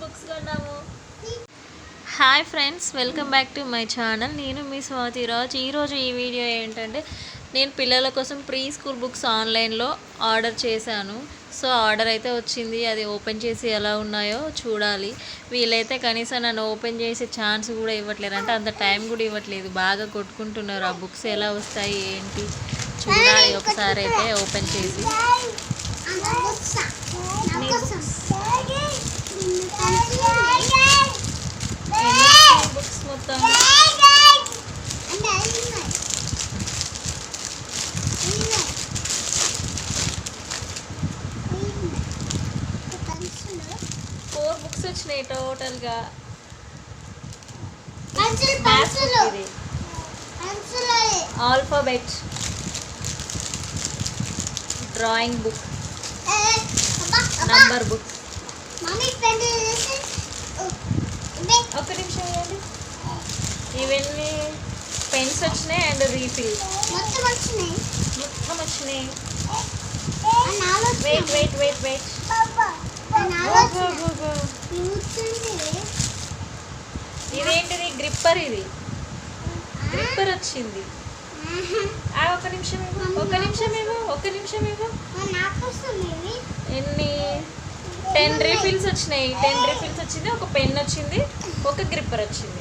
Books కొన్నాము. Hi friends, welcome back to my channel. నేను మీ స్వాతి రాజ్. ఈరోజు ఈ వీడియో ఏంటంటే నేను పిల్లల కోసం ప్రీ స్కూల్ బుక్స్ ఆన్లైన్లో ఆర్డర్ చేశాను. సో ఆర్డర్ అయితే వచ్చింది. అది ఓపెన్ చేసి ఎలా ఉన్నాయో చూడాలి. వీళ్ళైతే కనీసం నన్ను ఓపెన్ చేసే ఛాన్స్ కూడా ఇవ్వట్లేదు, అంటే అంత టైం కూడా ఇవ్వట్లేదు. బాగా కొట్టుకుంటున్నారు. ఆ బుక్స్ ఎలా వస్తాయి ఏంటి చూడాలి ఒకసారి అయితే ఓపెన్ చేసి. బుక్స్ మొత్తం ఫోర్ బుక్స్ వచ్చినాయి టోటల్గా. Alphabet, drawing book, number book. ఒక నిమిషం ఇవ్వండి. ఇవన్నీ పెన్స్ వచ్చినాయి అండ్ రీఫిల్ మొత్తం వచ్చినాయి. వెయిట్ వెయిట్ వెయిట్ వెయిట్ ఇదేంటిది? గ్రిప్పర్. ఇది గ్రిప్పర్ వచ్చింది. ఒక నిమిషం ఇవ్వు. ఎన్ని 10 రీఫిల్స్ వచ్చినాయి. 10 రీఫిల్స్ వచ్చింది. ఒక పెన్ వచ్చింది, ఒక గ్రిప్పర్ వచ్చింది.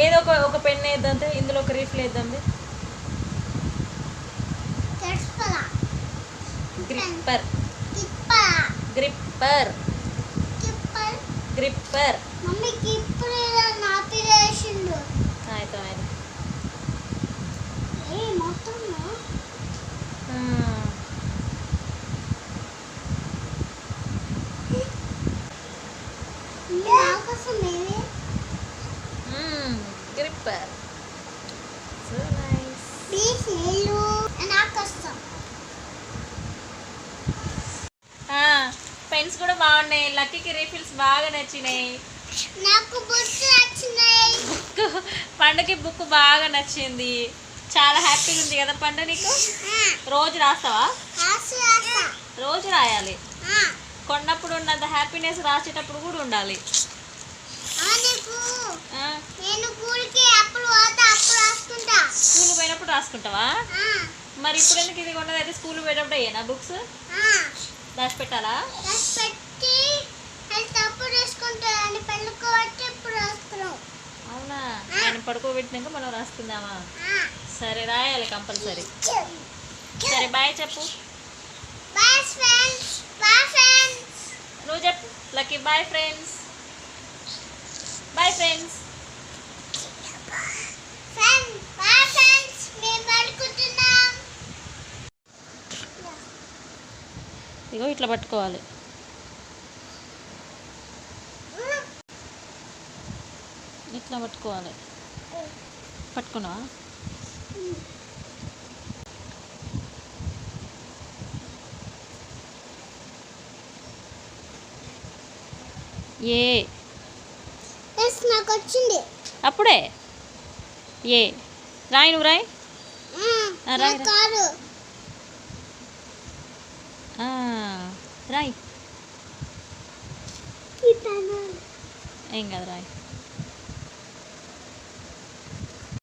ఏదో ఒక పెన్ వేద్దాం, ఇందులో ఒక రీఫిల్ వేద్దాం. Gripper gripper gripper. ఆಯ್ತು గ్రిప్పర్. So nice. పెన్స్ కూడా బాగున్నాయి. లక్కీకి రీఫిల్స్ బాగా నచ్చినాయి. పండుగకి బుక్ బాగా నచ్చింది. చాలా హ్యాపీగా ఉంది కదా పండు. నీకు రోజు రాస్తావా? రోజు రాయాలి. కొన్నప్పుడు ఉన్నంత హ్యాపీనెస్ రాసేటప్పుడు కూడా ఉండాలి. స్కూల్ పోయినప్పుడు రాసుకుంటావా? మరి ఇప్పుడు ఎందుకు ఇది కొన్నది? అయితే స్కూల్ పోయేటప్పుడు అయ్యానా బుక్స్ దాచిపెట్టాలా? అవునా? ఆయన పడుకోబెట్టినాక మనం రాసుకుందామా? సరే, రాయాలి కంపల్సరీ. సరే, బాయ్ చెప్పు. నువ్వు చెప్పు Lucky. Bye friends. Bye friends. ఇగో ఇట్లా పట్టుకోవాలి. ఇట్లా పట్టుకోవాలి. పట్టుకున్నావా? నాకు వచ్చింది అప్పుడే. రాయి, నువ్వు రాయి. రాయి. ఏం కాదు, రాయి.